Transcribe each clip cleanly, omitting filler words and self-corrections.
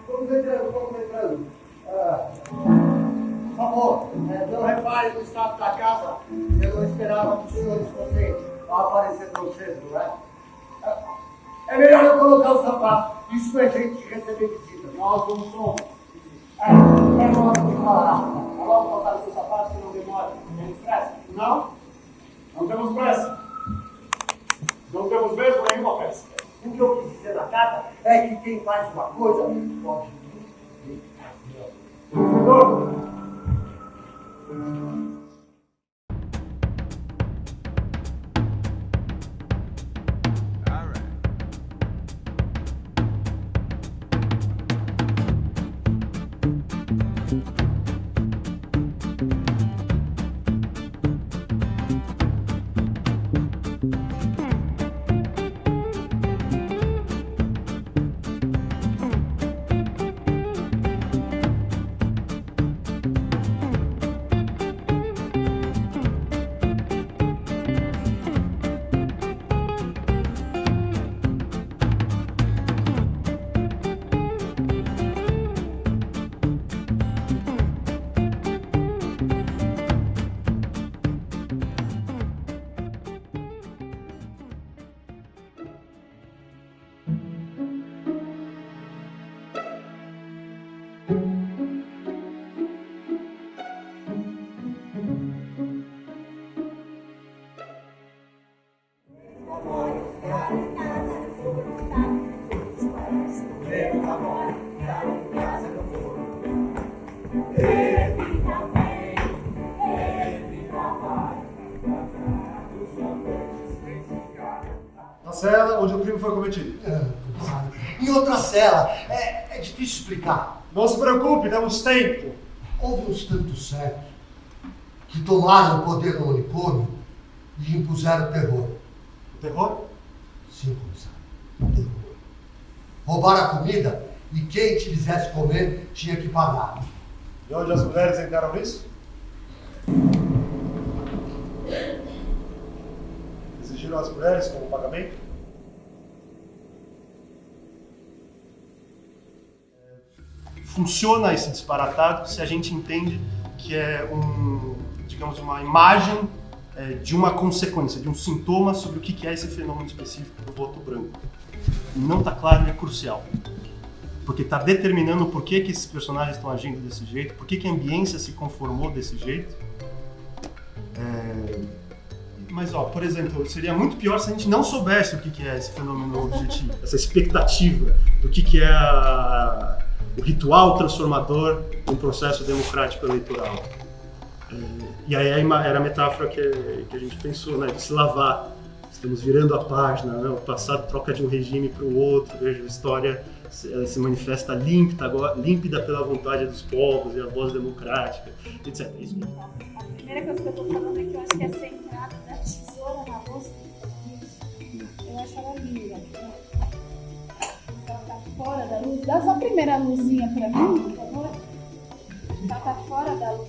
Vamos entrando, vamos entrando. Por favor, não repare no estado da casa. Eu não esperava que os senhores fossem aparecer tão cedo, não é? É melhor eu colocar o sapato. Isso é gente de receber visita. Nós não somos. É logo falar. Logo botar o seu sapato, se não demora. Tem pressa? Não? Não temos pressa. Não temos mesmo nenhuma pressa. O que eu quis dizer na carta é que quem faz uma coisa pode muito fazer. Professor! Na cela onde o crime foi cometido. Em outra cela, é difícil explicar. Não se preocupe, temos tempo. Houve uns tantos séculos que tomaram o poder no manicômio e impuseram terror. O terror? Sim, comissário. Terror. Roubaram a comida e quem quisesse comer tinha que pagar. E onde as mulheres entraram nisso? Exigiram as mulheres como pagamento? Funciona esse disparatado se a gente entende que é digamos, uma imagem de uma consequência, de um sintoma sobre o que é esse fenômeno específico do voto branco. Não está claro e é crucial. Porque está determinando por que esses personagens estão agindo desse jeito, por que a ambiência se conformou desse jeito. Mas, por exemplo, seria muito pior se a gente não soubesse o que é esse fenômeno objetivo, essa expectativa do que é o ritual transformador de um processo democrático eleitoral. E aí era a metáfora que a gente pensou, né, de se lavar. Estamos virando a página, né? O passado troca de um regime para o outro, veja, a história se manifesta límpida pela vontade dos povos e a voz democrática, etc. Isso. A primeira coisa que eu estou falando é que eu acho que essa entrada da tesoura na bolsa, eu acho ela linda. Ela está fora da luz. Dá só a primeira luzinha para mim, por favor. Ela está fora da luz.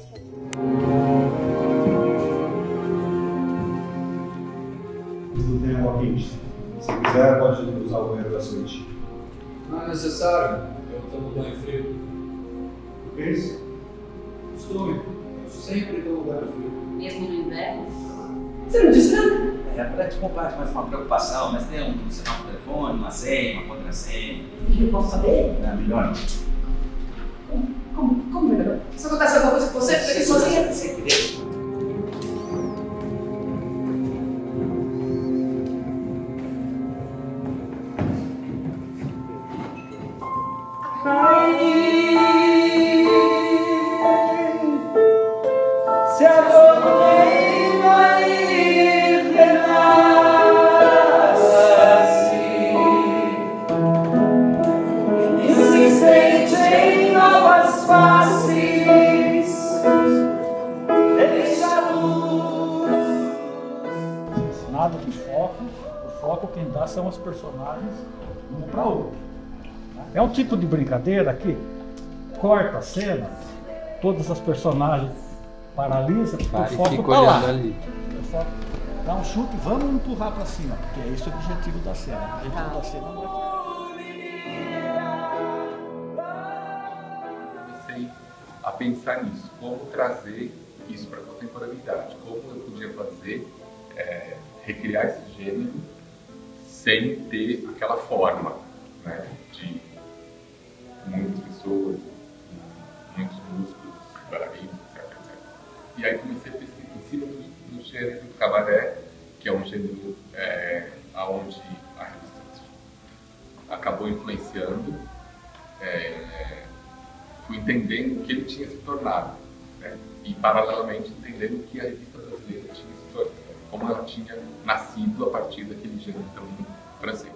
Não tem água quente. Se quiser, pode usar o banheiro da suíte. Não é necessário. Eu tomo banho frio. O que é isso? Costume. Eu sempre tomo banho frio. Mesmo no inverno? Você não disse nada? É para te comprar mais uma preocupação, mas tem um sinal no telefone, uma senha, uma contrassenha. E eu posso saber? Não, melhor. Como melhor? Se acontece alguma coisa com você, fica aqui sozinha. Segredo. Se alguém vai renasce, insistente em novas faces, deixa a luz. Nada de foco, o foco quem dá são os personagens um para outro. É um tipo de brincadeira que corta a cena, todas as personagens paralisam, o foco está lá. O foco dá um chute, vamos empurrar para cima, porque é esse o objetivo da cena. O objetivo da cena não é... pensar nisso, como trazer isso para a contemporaneidade, como eu podia fazer, recriar esse gênero sem ter aquela forma, né, de muitas pessoas, muitos músicos, bailarinos, etc. E aí comecei a pesquisar em cima do gênero do cabaré, que é um gênero onde a revista acabou influenciando, fui entendendo o que ele tinha se tornado, né? E paralelamente entendendo o que a revista brasileira tinha se tornado, como ela tinha nascido a partir daquele gênero também francês.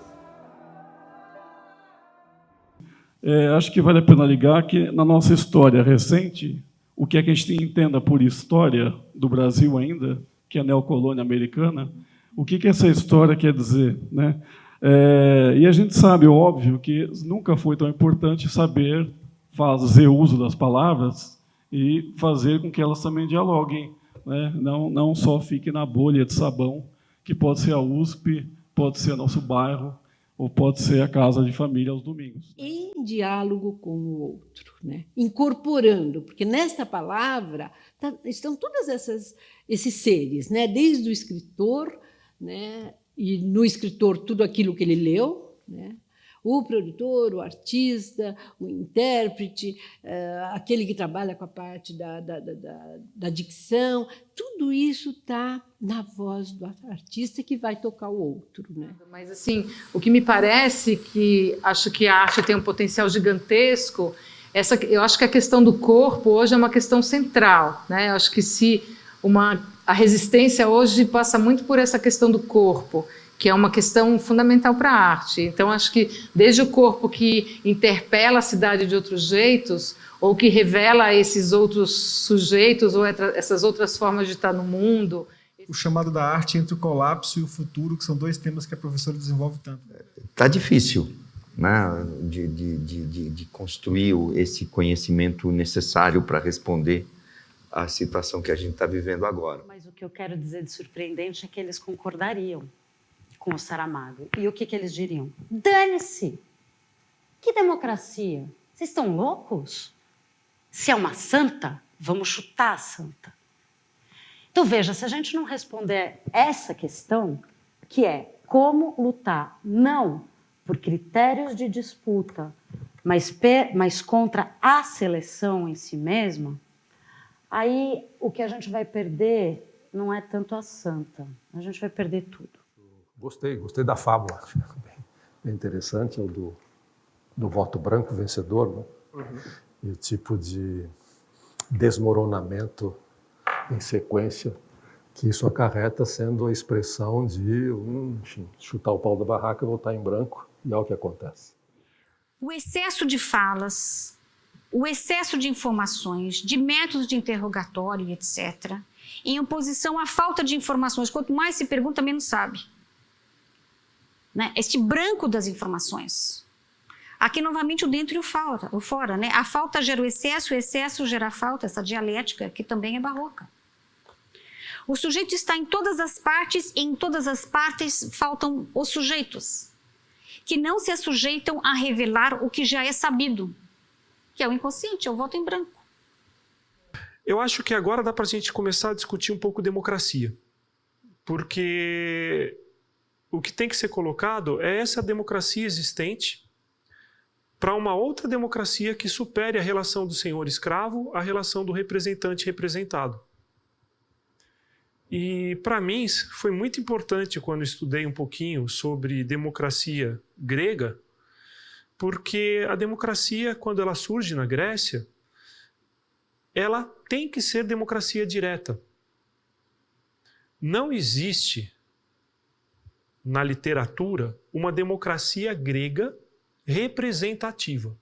Acho que vale a pena ligar que na nossa história recente, o que é que a gente entenda por história do Brasil ainda, que é a neocolônia americana, o que essa história quer dizer, né? E a gente sabe, óbvio, que nunca foi tão importante saber fazer uso das palavras e fazer com que elas também dialoguem, né? Não só fiquem na bolha de sabão, que pode ser a USP, pode ser nosso bairro, ou pode ser a casa de família aos domingos. Em diálogo com o outro, né? Incorporando, porque nesta palavra estão todos esses seres, né? Desde o escritor, né? E no escritor tudo aquilo que ele leu, né? O produtor, o artista, o intérprete, aquele que trabalha com a parte da dicção, tudo isso está na voz do artista que vai tocar o outro, né? Mas, assim, o que me parece que acho que a arte tem um potencial gigantesco, eu acho que a questão do corpo hoje é uma questão central, né? Eu acho que a resistência hoje passa muito por essa questão do corpo, que é uma questão fundamental para a arte. Então, acho que desde o corpo que interpela a cidade de outros jeitos, ou que revela esses outros sujeitos, ou essas outras formas de estar no mundo. O chamado da arte entre o colapso e o futuro, que são dois temas que a professora desenvolve tanto. Está difícil, né, de construir esse conhecimento necessário para responder à situação que a gente está vivendo agora. Mas o que eu quero dizer de surpreendente é que eles concordariam com o Saramago. E o que eles diriam? Dane-se! Que democracia? Vocês estão loucos? Se é uma santa, vamos chutar a santa. Então, veja, se a gente não responder essa questão, que é como lutar não por critérios de disputa, mas contra a seleção em si mesma, aí o que a gente vai perder não é tanto a santa, a gente vai perder tudo. Gostei da fábula, bem interessante, o do voto branco vencedor, né? Uhum. E o tipo de desmoronamento em sequência que isso acarreta, sendo a expressão de enfim, chutar o pau da barraca e voltar em branco, e é o que acontece. O excesso de falas, o excesso de informações, de métodos de interrogatório, etc., em oposição à falta de informações. Quanto mais se pergunta, menos sabe. Né? Este branco das informações. Aqui, novamente, o dentro e o fora. Né? A falta gera o excesso gera a falta, essa dialética que também é barroca. O sujeito está em todas as partes, e em todas as partes faltam os sujeitos, que não se sujeitam a revelar o que já é sabido, que é o inconsciente, é o voto em branco. Eu acho que agora dá para a gente começar a discutir um pouco democracia, porque o que tem que ser colocado é essa democracia existente para uma outra democracia que supere a relação do senhor-escravo à relação do representante-representado. E, para mim, foi muito importante quando estudei um pouquinho sobre democracia grega, porque a democracia, quando ela surge na Grécia, ela tem que ser democracia direta. Não existe na literatura uma democracia grega representativa.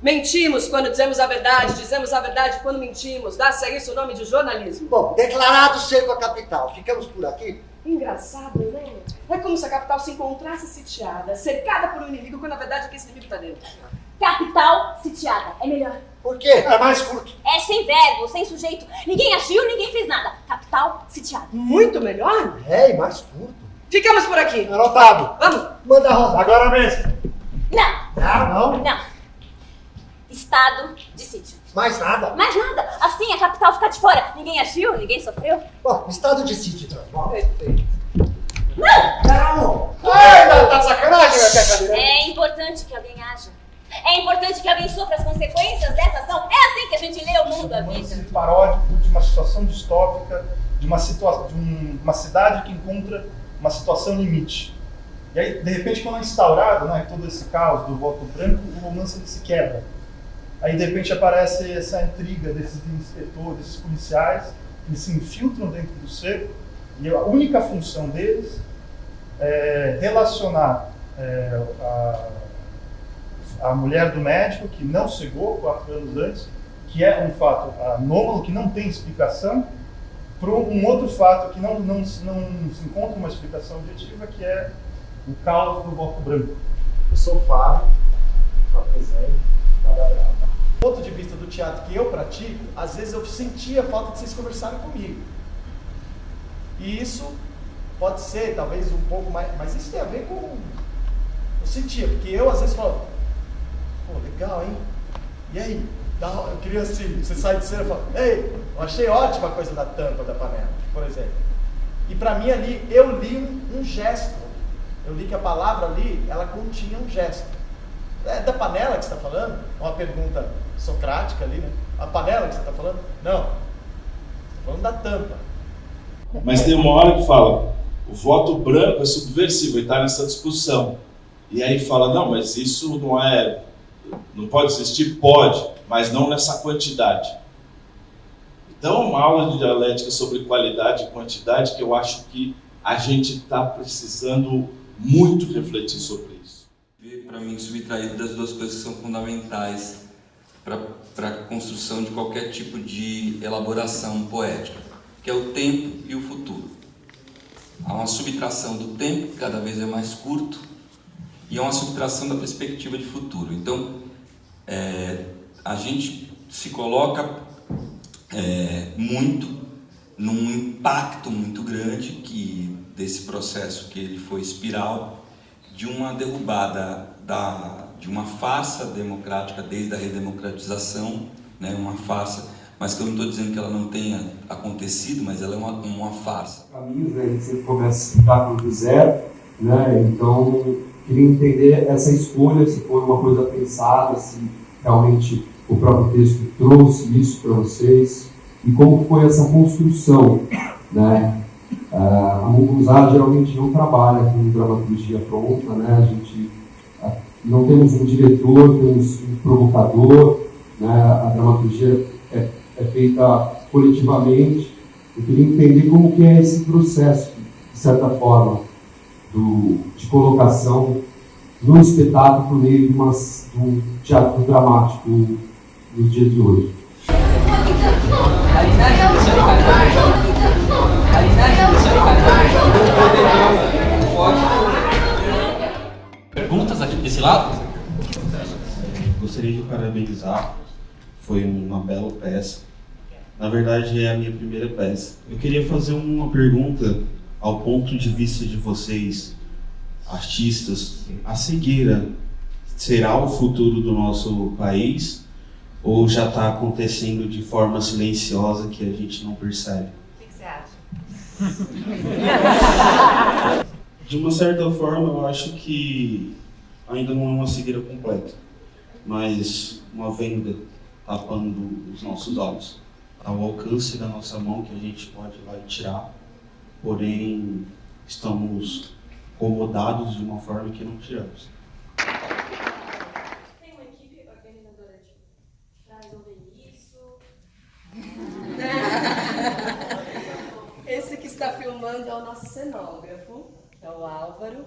Mentimos quando dizemos a verdade quando mentimos. Dá-se a isso o nome de jornalismo. Bom, declarado cerco à capital, ficamos por aqui? Engraçado, né? É como se a capital se encontrasse sitiada, cercada por um inimigo, quando na verdade é que esse inimigo está dentro. Capital sitiada. É melhor. Por quê? É mais curto. É sem verbo, sem sujeito. Ninguém agiu, ninguém fez nada. Capital sitiada. Muito melhor? É, e mais curto. Ficamos por aqui. Anotado. Vamos. Manda rodar. Agora mesmo. Não. Não? Estado de sítio. Mais nada. Mais nada. Assim a capital fica de fora. Ninguém agiu, ninguém sofreu. Bom, estado de sítio, então. Bom, Não! Ai, tá de sacanagem, minha cadeira. É importante que alguém haja. É importante que alguém sofra as consequências dessa ação. É assim que a gente lê o mundo, a vida. Paródico de uma situação distópica, de uma cidade que encontra uma situação limite. E aí, de repente, quando é instaurado, né, todo esse caos do voto branco, o romance se quebra. Aí, de repente, aparece essa intriga desses inspetores, desses policiais, que se infiltram dentro do cerco, e a única função deles é relacionar a mulher do médico, que não cegou 4 anos antes, que é um fato anômalo, que não tem explicação, para um outro fato que não se encontra uma explicação objetiva, que é o caos do voto branco. Eu sou Fábio, sou apresento, nada bravo. Do ponto de vista do teatro que eu pratico, às vezes eu sentia falta de vocês conversarem comigo. E isso pode ser, talvez, um pouco mais... Mas isso tem a ver com... Eu sentia, porque eu às vezes falo... Pô, legal, hein? E aí? Eu queria assim, você sai de cena e fala... Ei, eu achei ótima a coisa da tampa da panela, por exemplo. E pra mim ali, eu li um gesto. Eu li que a palavra ali, ela continha um gesto. É da panela que você está falando? Uma pergunta socrática ali, né? A panela que você está falando? Não. Você está falando da tampa. Mas tem uma hora que fala, o voto branco é subversivo, e está nessa discussão. E aí fala, não, mas isso não pode existir? Pode, mas não nessa quantidade. Então, uma aula de dialética sobre qualidade e quantidade que eu acho que a gente está precisando muito refletir sobre isso. Para mim, subtraído das duas coisas que são fundamentais para a construção de qualquer tipo de elaboração poética, que é o tempo e o futuro. Há uma subtração do tempo, que cada vez é mais curto, e há uma subtração da perspectiva de futuro. Então, a gente se coloca muito num impacto muito grande desse processo que ele foi espiral, de uma derrubada de uma farsa democrática desde a redemocratização, né, uma farsa, mas que eu não estou dizendo que ela não tenha acontecido, mas ela é uma farsa. Caminhos, né, a gente sempre começa a explicar do zero, né, então queria entender essa escolha, se foi uma coisa pensada, se realmente o próprio texto trouxe isso para vocês, e como foi essa construção, né? A Munguzá geralmente não trabalha com dramaturgia pronta, né? A gente não temos um diretor, temos um provocador, né? A dramaturgia é feita coletivamente. Eu queria entender como que é esse processo, de certa forma, de colocação no espetáculo por meio de um teatro dramático no dia de hoje. Perguntas aqui desse lado? Gostaria de parabenizar, foi uma bela peça. Na verdade, é a minha primeira peça. Eu queria fazer uma pergunta ao ponto de vista de vocês, artistas. A cegueira será o futuro do nosso país ou já está acontecendo de forma silenciosa que a gente não percebe? O que você acha? De uma certa forma, eu acho que ainda não é uma cegueira completa, mas uma venda tapando os nossos olhos. Ao alcance da nossa mão que a gente pode ir lá e tirar, porém estamos acomodados de uma forma que não tiramos. Tem uma equipe organizadora para resolver isso? Esse que está filmando é o nosso cenógrafo, é o Álvaro.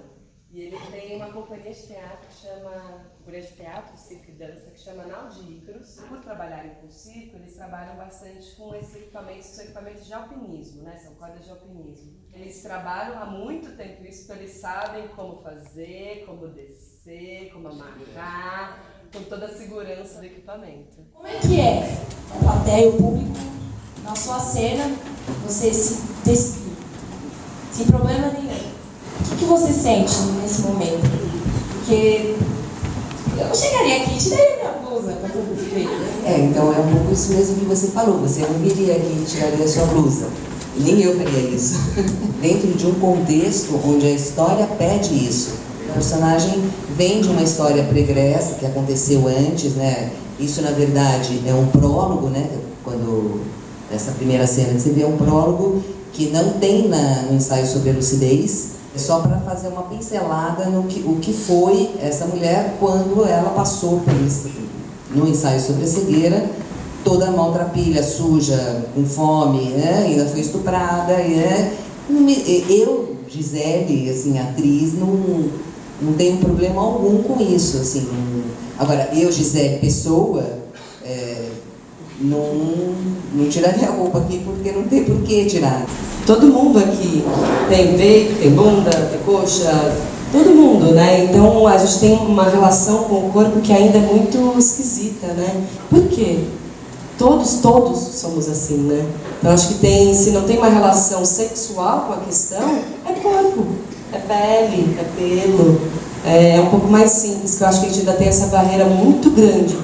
E ele tem uma companhia de teatro que chama, companhia de teatro, circo e dança, que chama Nau de Ícaros. Por trabalharem com circo, eles trabalham bastante com esses equipamentos, são equipamentos de alpinismo, né? São cordas de alpinismo. Eles trabalham há muito tempo isso, então eles sabem como fazer, como descer, como amarrar, com toda a segurança do equipamento. Como é que é a plateia, o público, na sua cena, você se despir, sem problema nenhum? O que você sente nesse momento? Porque eu chegaria aqui e tiraria minha blusa para todo ver. Então é um pouco isso mesmo que você falou. Você não viria aqui e tiraria sua blusa. Nem eu faria isso. Dentro de um contexto onde a história pede isso. O personagem vem de uma história pregressa que aconteceu antes, né? Isso, na verdade, é um prólogo, né? Quando nessa primeira cena que você vê, é um prólogo que não tem no ensaio sobre a lucidez. É só para fazer uma pincelada no que foi essa mulher quando ela passou por isso. No ensaio sobre a cegueira, toda maltrapilha, suja, com fome, né? Ainda foi estuprada. Eu, Gisele, assim, atriz, não tenho problema algum com isso. Assim, agora, eu, Gisele, pessoa, não tiraria a roupa aqui porque não tem por que tirar. Todo mundo aqui tem peito, tem bunda, tem coxa, todo mundo, né? Então a gente tem uma relação com o corpo que ainda é muito esquisita, né? Por quê? Todos somos assim, né? Então acho que se não tem uma relação sexual com a questão, é corpo, é pele, é pelo, é um pouco mais simples, que eu acho que a gente ainda tem essa barreira muito grande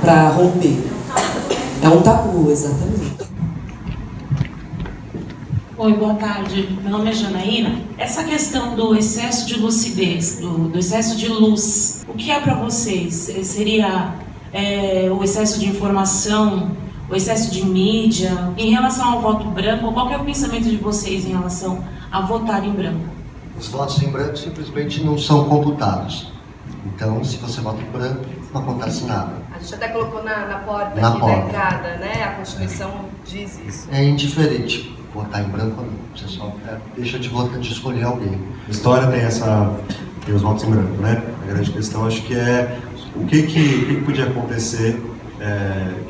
para romper. É um tabu, exatamente. Oi, boa tarde. Meu nome é Janaína. Essa questão do excesso de lucidez, do excesso de luz, o que é para vocês? Seria o excesso de informação, o excesso de mídia? Em relação ao voto branco, qual que é o pensamento de vocês em relação a votar em branco? Os votos em branco simplesmente não são computados. Então, se você vota em branco, não acontece nada. A gente até colocou na porta Na aqui porta. da entrada, né? A Constituição diz isso. É indiferente votar em branco ou não. Você só deixa de votar, de escolher alguém. A história tem os votos em branco, né? A grande questão acho que é o que podia acontecer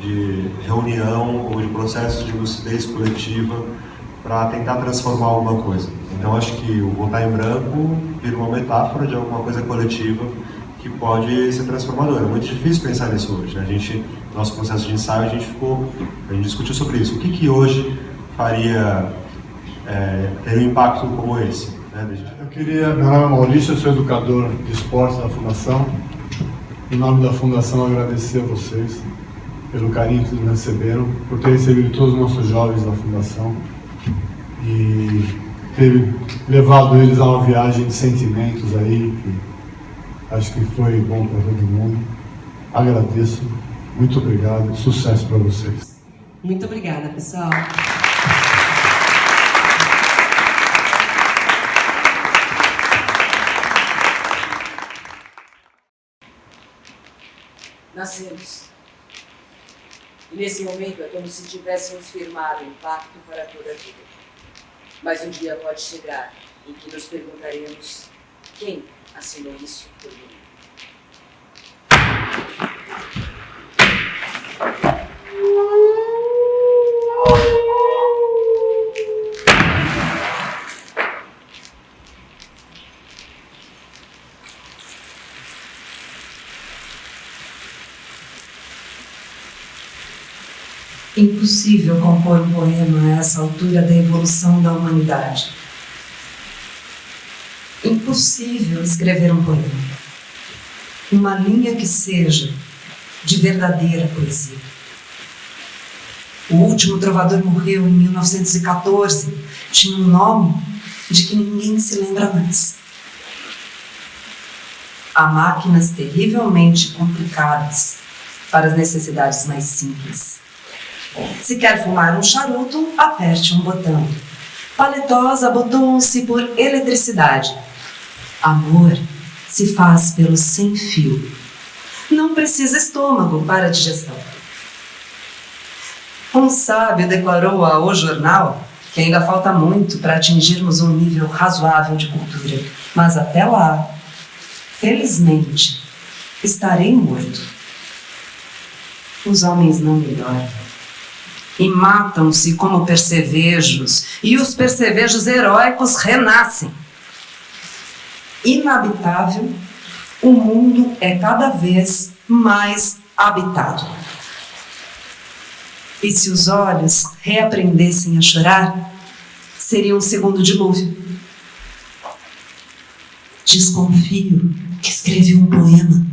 de reunião ou de processo de lucidez coletiva para tentar transformar alguma coisa. Então acho que o votar em branco vira uma metáfora de alguma coisa coletiva que pode ser transformadora. É muito difícil pensar nisso hoje. Né? Nosso processo de ensaio, a gente discutiu sobre isso. O que hoje faria ter um impacto como esse? Né? Meu nome é Maurício, eu sou educador de esportes da Fundação. Em nome da Fundação, agradecer a vocês pelo carinho que nos receberam, por ter recebido todos os nossos jovens da Fundação e ter levado eles a uma viagem de sentimentos aí, que acho que foi bom para todo mundo. Agradeço, muito obrigado, sucesso para vocês. Muito obrigada, pessoal. Nascemos. E nesse momento é como se tivéssemos firmado um pacto para toda a vida. Mas um dia pode chegar em que nos perguntaremos quem assinou isso por mim. Impossível compor um poema a essa altura da evolução da humanidade. Impossível escrever um poema. Uma linha que seja de verdadeira poesia. O último trovador morreu em 1914. Tinha um nome de que ninguém se lembra mais. Há máquinas terrivelmente complicadas para as necessidades mais simples. Se quer fumar um charuto, aperte um botão. Paletós abotoam-se por eletricidade. Amor se faz pelo sem fio. Não precisa estômago para a digestão. Um sábio declarou ao jornal que ainda falta muito para atingirmos um nível razoável de cultura. Mas até lá, felizmente, estarei morto. Os homens não melhoram. E matam-se como percevejos, e os percevejos heróicos renascem. Inabitável, o mundo é cada vez mais habitado. E se os olhos reaprendessem a chorar, seria um segundo dilúvio. Desconfio que escrevi um poema.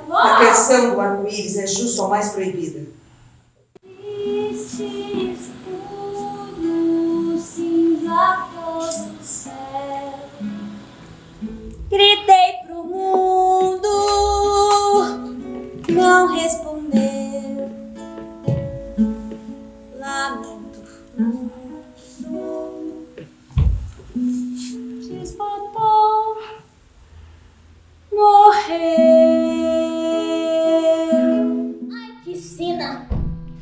A canção do arco-íris é justo ou mais proibida? Gritei pro mundo, não respondeu. Lamento desbotou, morreu. Ai, que sina!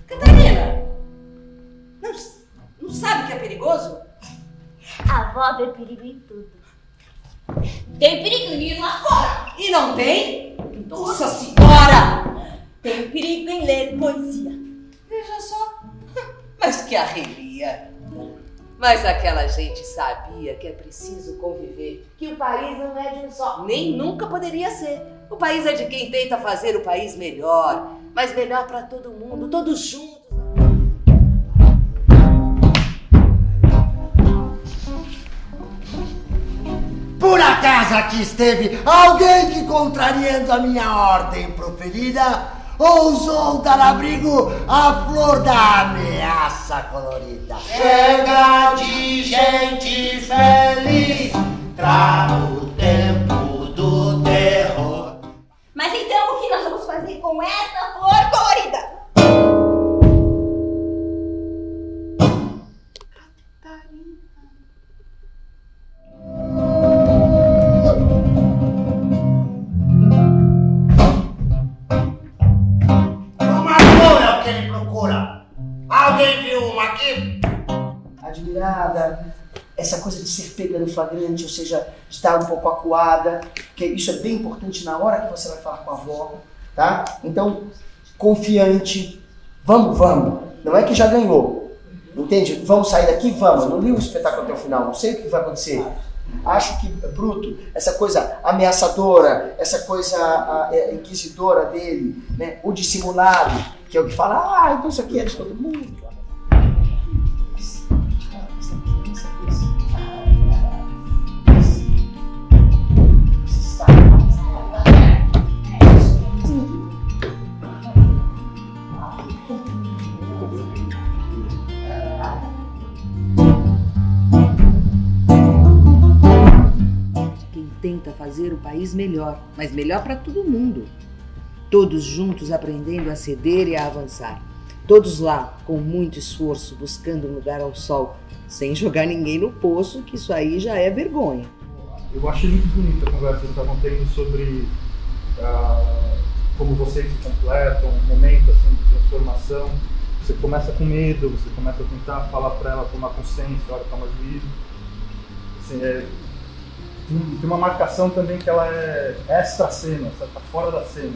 Catarina, não sabe que é perigoso? A avó vê perigo em tudo. Tem perigo em ir lá fora. E não tem? Nossa Senhora! Tem perigo em ler poesia. Veja só. Mas que arrelia. Mas aquela gente sabia que é preciso conviver, que o país não é de um só, nem nunca poderia ser. O país é de quem tenta fazer o país melhor, mas melhor para todo mundo, todos juntos. Por acaso aqui esteve alguém que, contrariando a minha ordem proferida, ousou dar abrigo à flor da ameaça colorida? Chega de gente feliz, traga o tempo do terror. Mas então o que nós vamos fazer com essa flor colorida? Alguém viu uma aqui? Admirada, essa coisa de ser pega no flagrante, ou seja, de estar um pouco acuada, que isso é bem importante na hora que você vai falar com a avó, tá? Então, confiante, vamos. Não é que já ganhou, entende? Vamos sair daqui? Vamos. Eu não li o espetáculo até o final, não sei o que vai acontecer. Acho que, Bruto, essa coisa ameaçadora, essa coisa inquisidora dele, né? O dissimulado, que é o que fala, então isso aqui é de todo mundo. Quem tenta fazer o país melhor, mas melhor para todo mundo. Todos juntos aprendendo a ceder e a avançar. Todos lá, com muito esforço, buscando um lugar ao sol, sem jogar ninguém no poço, que isso aí já é vergonha. Eu achei muito bonita a conversa que estavam tendo sobre como vocês se completam, um momento assim, de transformação. Você começa com medo, você começa a tentar falar para ela tomar consciência, olha, toma juízo. Assim, tem uma marcação também que ela é extra-cena, está fora da cena.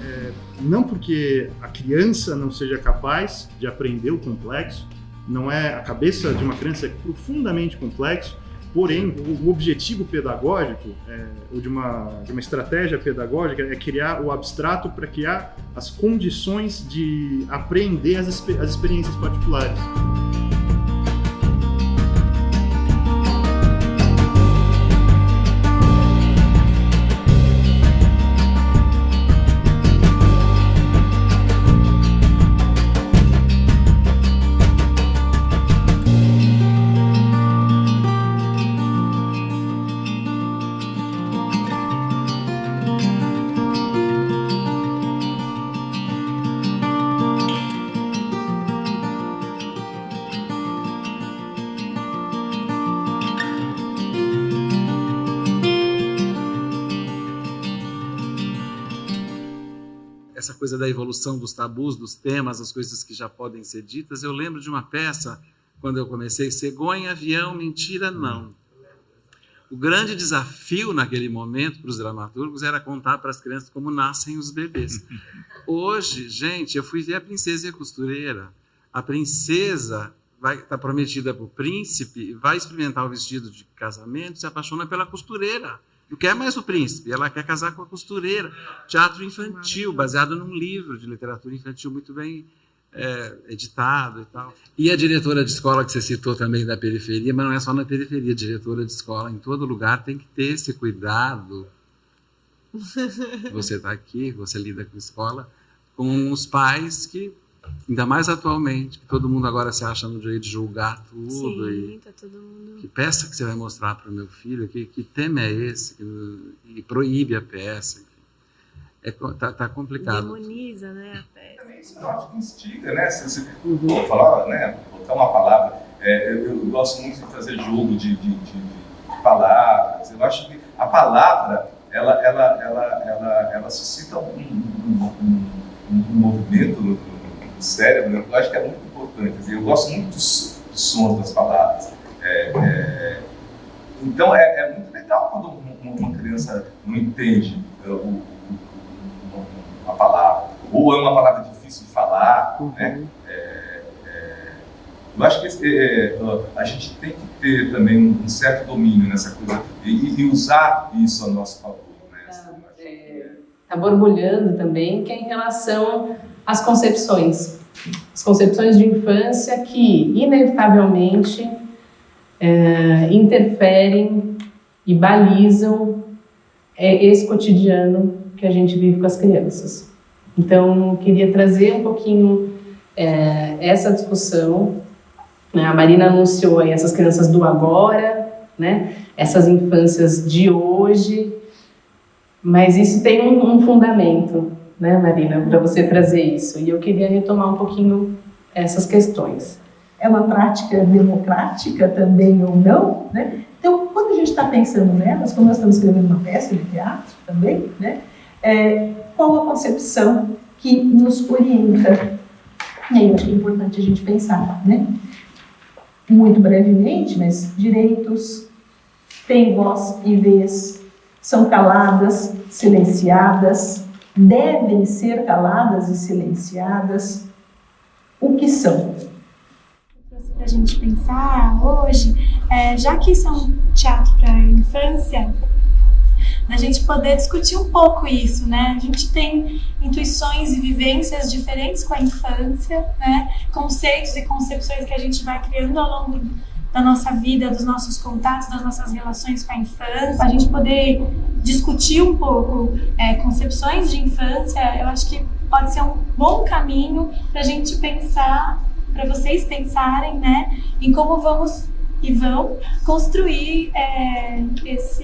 Não porque a criança não seja capaz de aprender o complexo, não é, a cabeça de uma criança é profundamente complexo, porém o objetivo pedagógico ou de uma estratégia pedagógica é criar o abstrato para criar as condições de aprender as experiências particulares. Essa coisa da evolução dos tabus, dos temas, as coisas que já podem ser ditas. Eu lembro de uma peça, quando eu comecei, Cegonha, Avião, Mentira, Não. O grande desafio naquele momento para os dramaturgos era contar para as crianças como nascem os bebês. Hoje, gente, eu fui ver A Princesa e a Costureira. A princesa está prometida para o príncipe, vai experimentar o vestido de casamento, se apaixona pela costureira. Não quer mais o príncipe, ela quer casar com a costureira. Teatro infantil, baseado num livro de literatura infantil muito bem editado e tal. E a diretora de escola que você citou também da periferia, mas não é só na periferia, diretora de escola em todo lugar tem que ter esse cuidado. Você está aqui, você lida com escola, com os pais que, ainda mais atualmente, que todo mundo agora se acha no direito de julgar tudo. Sim, e tá todo mundo... Que peça que você vai mostrar para o meu filho? Que tema é esse? E proíbe a peça. Tá complicado. Demoniza, né, a peça. Eu acho que instiga, né? Se vou falar, né? Botar uma palavra. Eu gosto muito de fazer jogo de palavras. Eu acho que a palavra ela suscita um movimento no cérebro. Eu acho que é muito importante. Eu gosto muito dos sons das palavras. Então é muito legal quando uma criança não entende uma palavra, ou é uma palavra difícil de falar, né? Eu acho que a gente tem que ter também um certo domínio nessa coisa e usar isso a nosso favor. Está borbulhando também, que é em relação às concepções. As concepções de infância que, inevitavelmente, interferem e balizam esse cotidiano que a gente vive com as crianças. Então, queria trazer um pouquinho essa discussão. A Marina anunciou aí essas crianças do agora, né? Essas infâncias de hoje, mas isso tem um fundamento, né, Marina, para você trazer isso. E eu queria retomar um pouquinho essas questões. É uma prática democrática também ou não, né? Então, quando a gente está pensando nelas, como nós estamos escrevendo uma peça de teatro também, né? Qual a concepção que nos orienta? E aí eu acho que é importante a gente pensar, né? Muito brevemente, mas direitos têm voz e vez, são caladas, silenciadas, devem ser caladas e silenciadas. O que são? Para a gente pensar hoje, já que isso é um teatro para a infância, a gente poder discutir um pouco isso, né? A gente tem intuições e vivências diferentes com a infância, né? Conceitos e concepções que a gente vai criando ao longo da nossa vida, dos nossos contatos, das nossas relações com a infância. A gente poder discutir um pouco concepções de infância, eu acho que pode ser um bom caminho para a gente pensar, para vocês pensarem, né, em como vamos e vão construir esse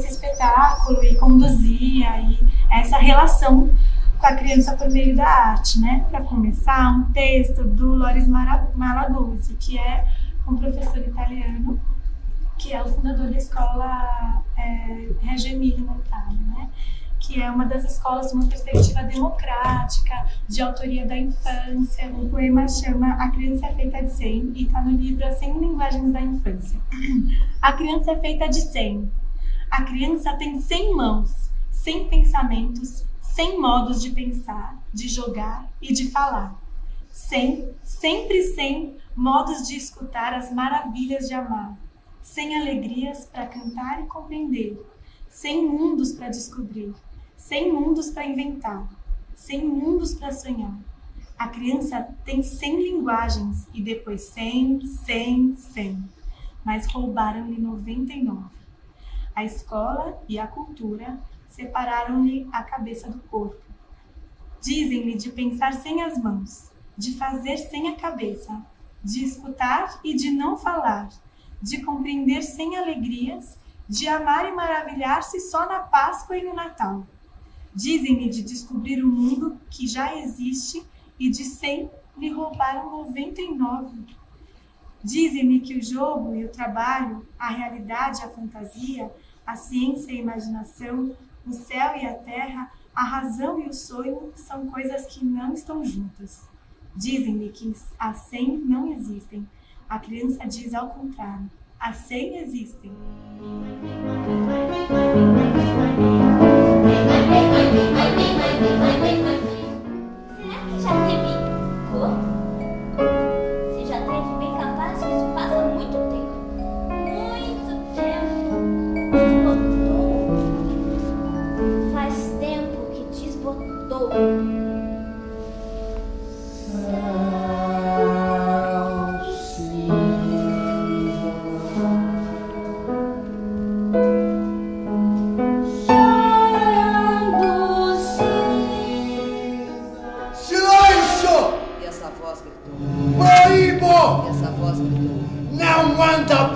espetáculo e conduzir aí essa relação com a criança por meio da arte, né? Para começar, um texto do Loris Malaguzzi, que é um professor italiano, que é o fundador da escola Reggio Emílio Montale, né? Que é uma das escolas de uma perspectiva democrática, de autoria da infância. O poema chama A Criança é Feita de 100 e está no livro As 100 Linguagens da Infância. A criança é feita de 100. A criança tem 100 mãos, 100 pensamentos, 100 modos de pensar, de jogar e de falar. 100, sempre 100 modos de escutar as maravilhas de amar, sem alegrias para cantar e compreender, sem mundos para descobrir, sem mundos para inventar, sem mundos para sonhar. A criança tem 100 linguagens e depois 100, mas roubaram-lhe 99. A escola e a cultura separaram-lhe a cabeça do corpo. Dizem-lhe de pensar sem as mãos, de fazer sem a cabeça, de escutar e de não falar, de compreender sem alegrias, de amar e maravilhar-se só na Páscoa e no Natal. Dizem-lhe de descobrir o mundo que já existe e de 100 lhe roubaram 99. Dizem-lhe que o jogo e o trabalho, a realidade e a fantasia, a ciência e a imaginação, o céu e a terra, a razão e o sonho são coisas que não estão juntas. Dizem-lhe que as 100 não existem. A criança diz ao contrário, as 100 existem. Será que já teve cor? Se já teve, bem capaz que isso passa muito tempo. Muito tempo. Desbotou. Faz tempo que desbotou.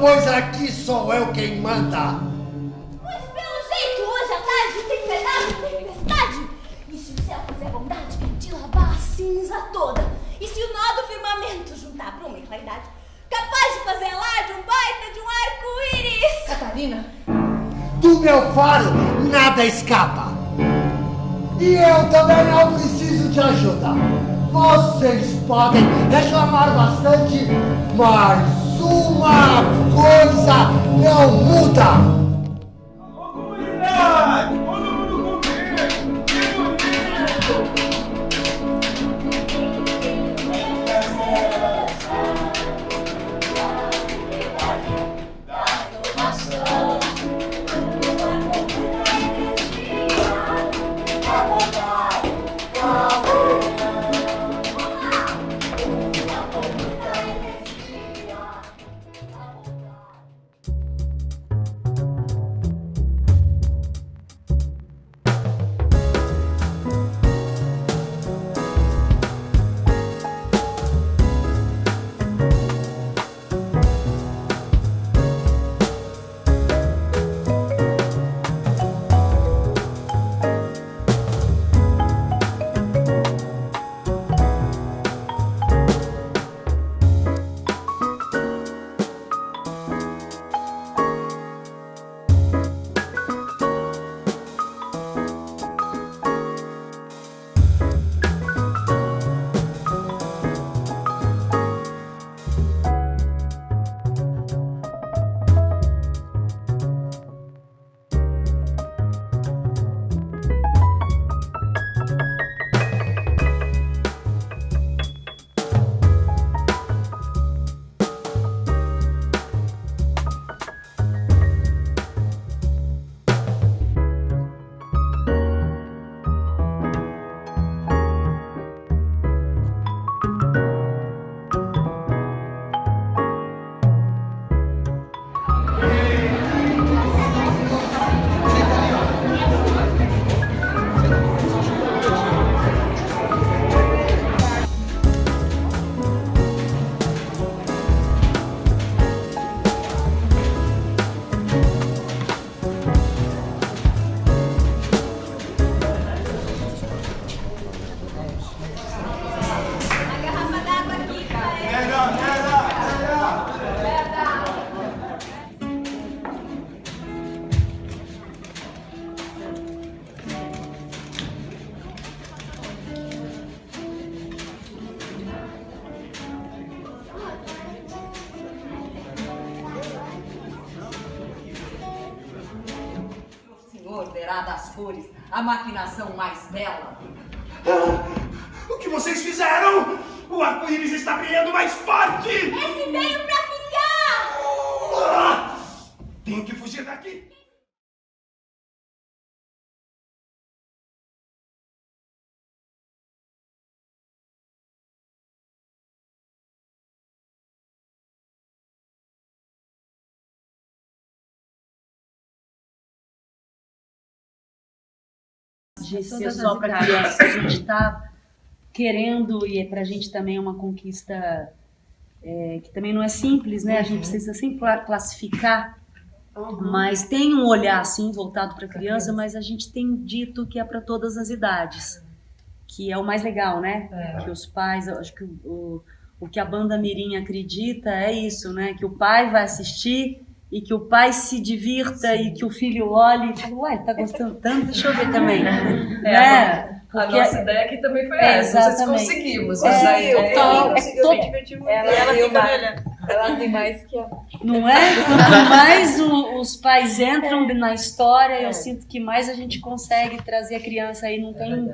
Pois aqui sou eu quem manda. Mas pelo jeito, hoje à tarde tem pedaço de tempestade. E se o céu fizer bondade de lavar a cinza toda, e se o nó do firmamento juntar pra uma claridade, capaz de fazer alarde um baita de um arco-íris. Catarina, do meu faro nada escapa. E eu também não preciso de ajuda. Vocês podem reclamar bastante, mas uma coisa não muda. Comunidade! Todo mundo comigo! Que bonito! Verá das cores a maquinação mais bela. O que vocês fizeram? O arco-íris está brilhando mais forte! Esse veio pra ficar! Ah! Tenho que fugir daqui! De ser só para crianças, a gente está querendo, e para a gente também é uma conquista que também não é simples, né? A gente precisa sempre classificar, mas tem um olhar assim voltado para a criança, mas a gente tem dito que é para todas as idades, que é o mais legal, né? Que os pais, eu acho que o que a Banda Mirim acredita é isso, né? Que o pai vai assistir e que o pai se divirta e que o filho olhe e fala, uai, tá gostando tanto, deixa eu ver também. Né? A nossa ideia aqui também foi essa, não sei se conseguimos, mas a ideia ela tem mais que a... Não é? Quanto mais os pais entram na história, eu sinto que mais a gente consegue trazer a criança aí, não tem